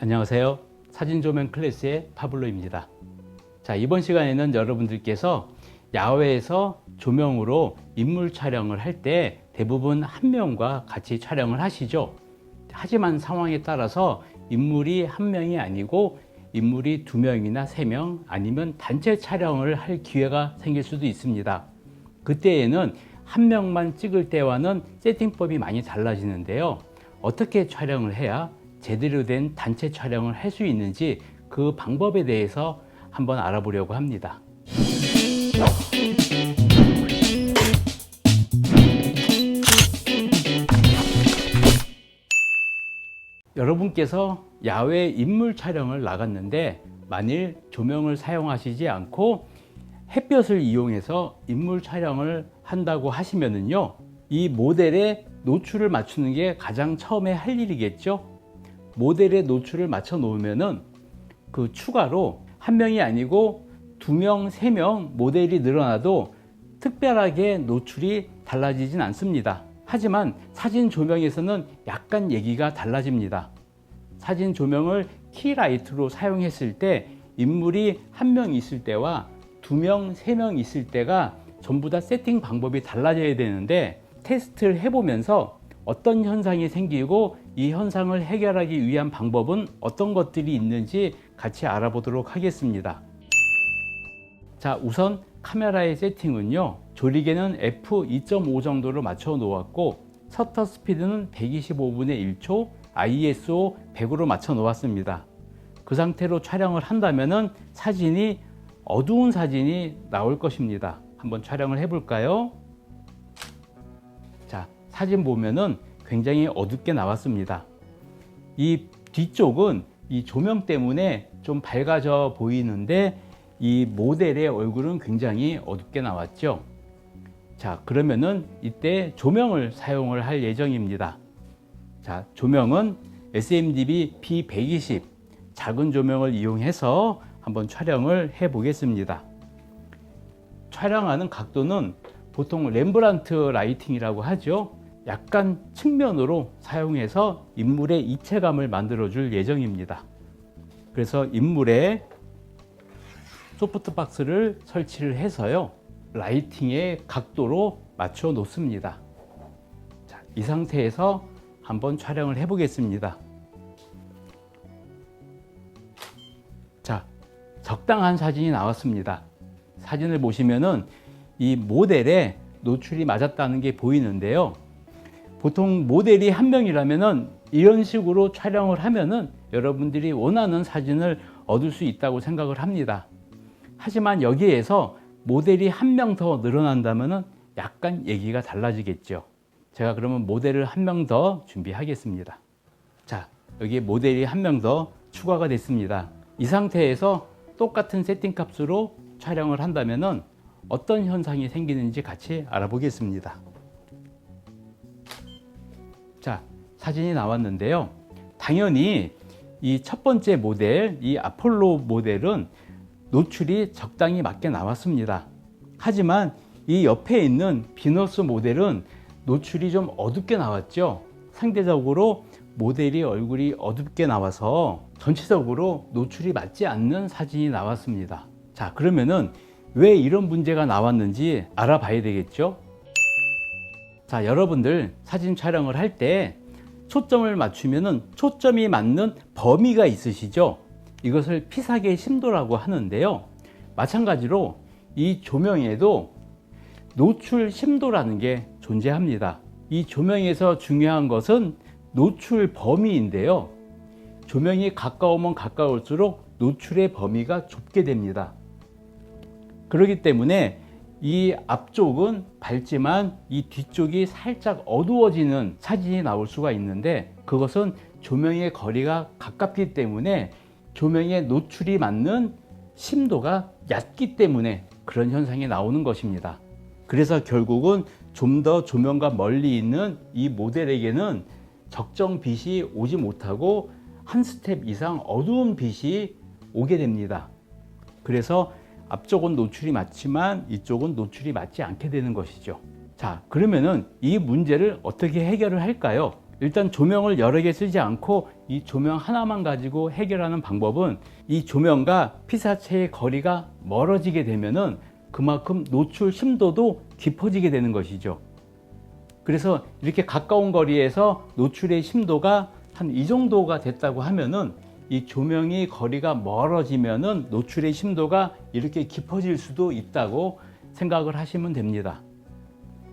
안녕하세요. 사진조명 클래스의 파블로입니다. 자, 이번 시간에는 여러분들께서 야외에서 조명으로 인물 촬영을 할 때 대부분 한 명과 같이 촬영을 하시죠. 하지만 상황에 따라서 인물이 한 명이 아니고 인물이 두 명이나 세 명 아니면 단체 촬영을 할 기회가 생길 수도 있습니다. 그때에는 한 명만 찍을 때와는 세팅법이 많이 달라지는데요. 어떻게 촬영을 해야 제대로 된 단체 촬영을 할 수 있는지 그 방법에 대해서 한번 알아보려고 합니다. 여러분께서 야외 인물 촬영을 나갔는데 만일 조명을 사용하시지 않고 햇볕을 이용해서 인물 촬영을 한다고 하시면은요, 이 모델의 노출을 맞추는 게 가장 처음에 할 일이겠죠. 모델의 노출을 맞춰 놓으면은 그 추가로 한 명이 아니고 두 명, 세 명 모델이 늘어나도 특별하게 노출이 달라지진 않습니다. 하지만 사진 조명에서는 약간 얘기가 달라집니다. 사진 조명을 키라이트로 사용했을 때 인물이 한 명 있을 때와 두 명, 세 명 있을 때가 전부 다 세팅 방법이 달라져야 되는데, 테스트를 해보면서 어떤 현상이 생기고 이 현상을 해결하기 위한 방법은 어떤 것들이 있는지 같이 알아보도록 하겠습니다. 자, 우선 카메라의 세팅은요, 조리개는 f2.5 정도로 맞춰 놓았고 셔터 스피드는 125분의 1초, ISO 100으로 맞춰 놓았습니다. 그 상태로 촬영을 한다면은 사진이 어두운 사진이 나올 것입니다. 한번 촬영을 해 볼까요? 자, 사진 보면은 굉장히 어둡게 나왔습니다. 이 뒤쪽은 이 조명 때문에 좀 밝아져 보이는데 이 모델의 얼굴은 굉장히 어둡게 나왔죠. 자, 그러면은 이때 조명을 사용을 할 예정입니다. 자, 조명은 SMDB B120 작은 조명을 이용해서 한번 촬영을 해 보겠습니다. 촬영하는 각도는 보통 렘브란트 라이팅이라고 하죠. 약간 측면으로 사용해서 인물의 입체감을 만들어 줄 예정입니다. 그래서 인물에 소프트박스를 설치를 해서요, 라이팅의 각도로 맞춰 놓습니다. 자, 이 상태에서 한번 촬영을 해 보겠습니다. 자, 적당한 사진이 나왔습니다. 사진을 보시면은 이 모델에 노출이 맞았다는 게 보이는데요. 보통 모델이 한 명이라면은 이런 식으로 촬영을 하면은 여러분들이 원하는 사진을 얻을 수 있다고 생각을 합니다. 하지만 여기에서 모델이 한 명 더 늘어난다면은 약간 얘기가 달라지겠죠. 제가 그러면 모델을 한 명 더 준비하겠습니다. 자, 여기 모델이 한 명 더 추가가 됐습니다. 이 상태에서 똑같은 세팅 값으로 촬영을 한다면은 어떤 현상이 생기는지 같이 알아보겠습니다. 자, 사진이 나왔는데요. 당연히 이 첫 번째 모델, 이 아폴로 모델은 노출이 적당히 맞게 나왔습니다. 하지만 이 옆에 있는 비너스 모델은 노출이 좀 어둡게 나왔죠. 상대적으로 모델이 얼굴이 어둡게 나와서 전체적으로 노출이 맞지 않는 사진이 나왔습니다. 자, 그러면은 왜 이런 문제가 나왔는지 알아봐야 되겠죠. 자, 여러분들 사진 촬영을 할 때 초점을 맞추면은 초점이 맞는 범위가 있으시죠. 이것을 피사계 심도라고 하는데요. 마찬가지로 이 조명에도 노출 심도라는 게 존재합니다. 이 조명에서 중요한 것은 노출 범위인데요. 조명이 가까우면 가까울수록 노출의 범위가 좁게 됩니다. 그렇기 때문에 이 앞쪽은 밝지만 이 뒤쪽이 살짝 어두워지는 사진이 나올 수가 있는데, 그것은 조명의 거리가 가깝기 때문에 조명의 노출이 맞는 심도가 얕기 때문에 그런 현상이 나오는 것입니다. 그래서 결국은 좀 더 조명과 멀리 있는 이 모델에게는 적정 빛이 오지 못하고 한 스텝 이상 어두운 빛이 오게 됩니다. 그래서 앞쪽은 노출이 맞지만 이쪽은 노출이 맞지 않게 되는 것이죠. 자, 그러면은 이 문제를 어떻게 해결을 할까요? 일단 조명을 여러 개 쓰지 않고 이 조명 하나만 가지고 해결하는 방법은 이 조명과 피사체의 거리가 멀어지게 되면은 그만큼 노출 심도도 깊어지게 되는 것이죠. 그래서 이렇게 가까운 거리에서 노출의 심도가 한 이 정도가 됐다고 하면은 이 조명이 거리가 멀어지면은 노출의 심도가 이렇게 깊어질 수도 있다고 생각을 하시면 됩니다.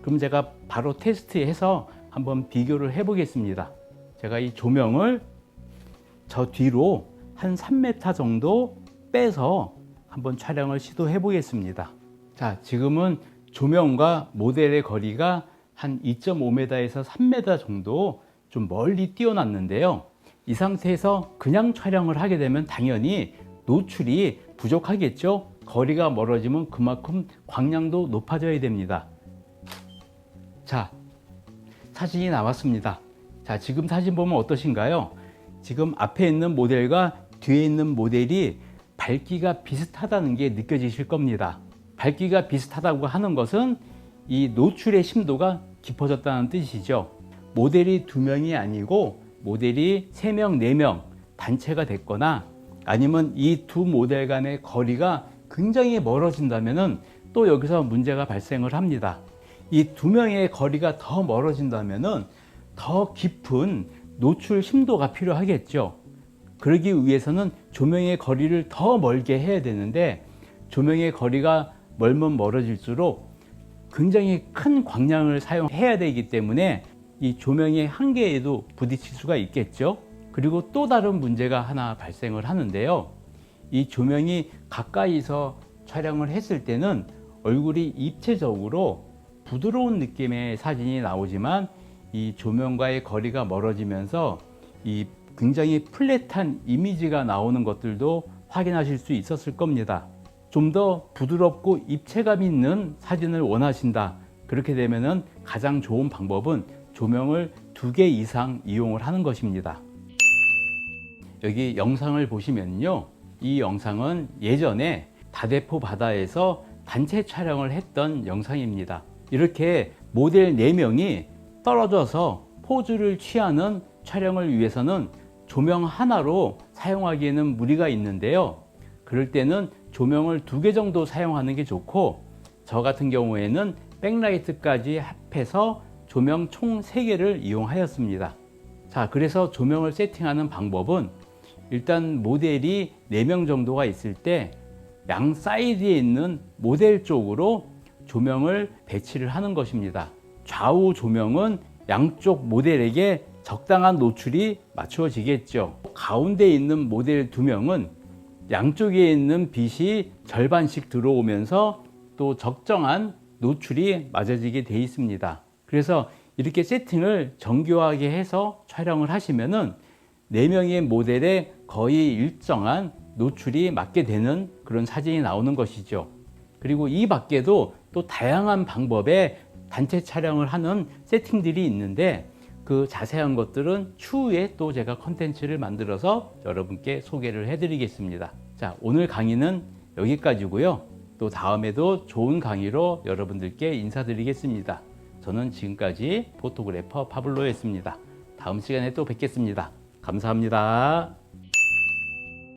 그럼 제가 바로 테스트해서 한번 비교를 해 보겠습니다. 제가 이 조명을 저 뒤로 한 3m 정도 빼서 한번 촬영을 시도해 보겠습니다. 자, 지금은 조명과 모델의 거리가 한 2.5m에서 3m 정도 좀 멀리 띄워놨는데요. 이 상태에서 그냥 촬영을 하게 되면 당연히 노출이 부족하겠죠. 거리가 멀어지면 그만큼 광량도 높아져야 됩니다. 자, 사진이 나왔습니다. 자, 지금 사진 보면 어떠신가요? 지금 앞에 있는 모델과 뒤에 있는 모델이 밝기가 비슷하다는 게 느껴지실 겁니다. 밝기가 비슷하다고 하는 것은 이 노출의 심도가 깊어졌다는 뜻이죠. 모델이 2명이 아니고 모델이 3명, 4명 단체가 됐거나 아니면 이 두 모델 간의 거리가 굉장히 멀어진다면 또 여기서 문제가 발생을 합니다. 이 2명의 거리가 더 멀어진다면 더 깊은 노출 심도가 필요하겠죠. 그러기 위해서는 조명의 거리를 더 멀게 해야 되는데 조명의 거리가 멀면 멀어질수록 굉장히 큰 광량을 사용해야 되기 때문에 이 조명의 한계에도 부딪힐 수가 있겠죠. 그리고 또 다른 문제가 하나 발생을 하는데요. 이 조명이 가까이서 촬영을 했을 때는 얼굴이 입체적으로 부드러운 느낌의 사진이 나오지만 이 조명과의 거리가 멀어지면서 이 굉장히 플랫한 이미지가 나오는 것들도 확인하실 수 있었을 겁니다. 좀 더 부드럽고 입체감 있는 사진을 원하신다. 그렇게 되면은 가장 좋은 방법은 조명을 2개 이상 이용을 하는 것입니다. 여기 영상을 보시면요. 이 영상은 예전에 다대포 바다에서 단체 촬영을 했던 영상입니다. 이렇게 모델 4명이 떨어져서 포즈를 취하는 촬영을 위해서는 조명 하나로 사용하기에는 무리가 있는데요. 그럴 때는 조명을 2개 정도 사용하는 게 좋고 저 같은 경우에는 백라이트까지 합해서 조명 총 3개를 이용하였습니다. 자, 그래서 조명을 세팅하는 방법은 일단 모델이 4명 정도가 있을 때 양 사이드에 있는 모델 쪽으로 조명을 배치를 하는 것입니다. 좌우 조명은 양쪽 모델에게 적당한 노출이 맞춰지겠죠. 가운데 있는 모델 2명은 양쪽에 있는 빛이 절반씩 들어오면서 또 적정한 노출이 맞아지게 되어 있습니다. 그래서 이렇게 세팅을 정교하게 해서 촬영을 하시면은 4명의 모델에 거의 일정한 노출이 맞게 되는 그런 사진이 나오는 것이죠. 그리고 이 밖에도 또 다양한 방법의 단체 촬영을 하는 세팅들이 있는데 그 자세한 것들은 추후에 또 제가 컨텐츠를 만들어서 여러분께 소개를 해드리겠습니다. 자, 오늘 강의는 여기까지고요. 또 다음에도 좋은 강의로 여러분들께 인사드리겠습니다. 저는 지금까지 포토그래퍼 파블로였습니다. 다음 시간에 또 뵙겠습니다. 감사합니다.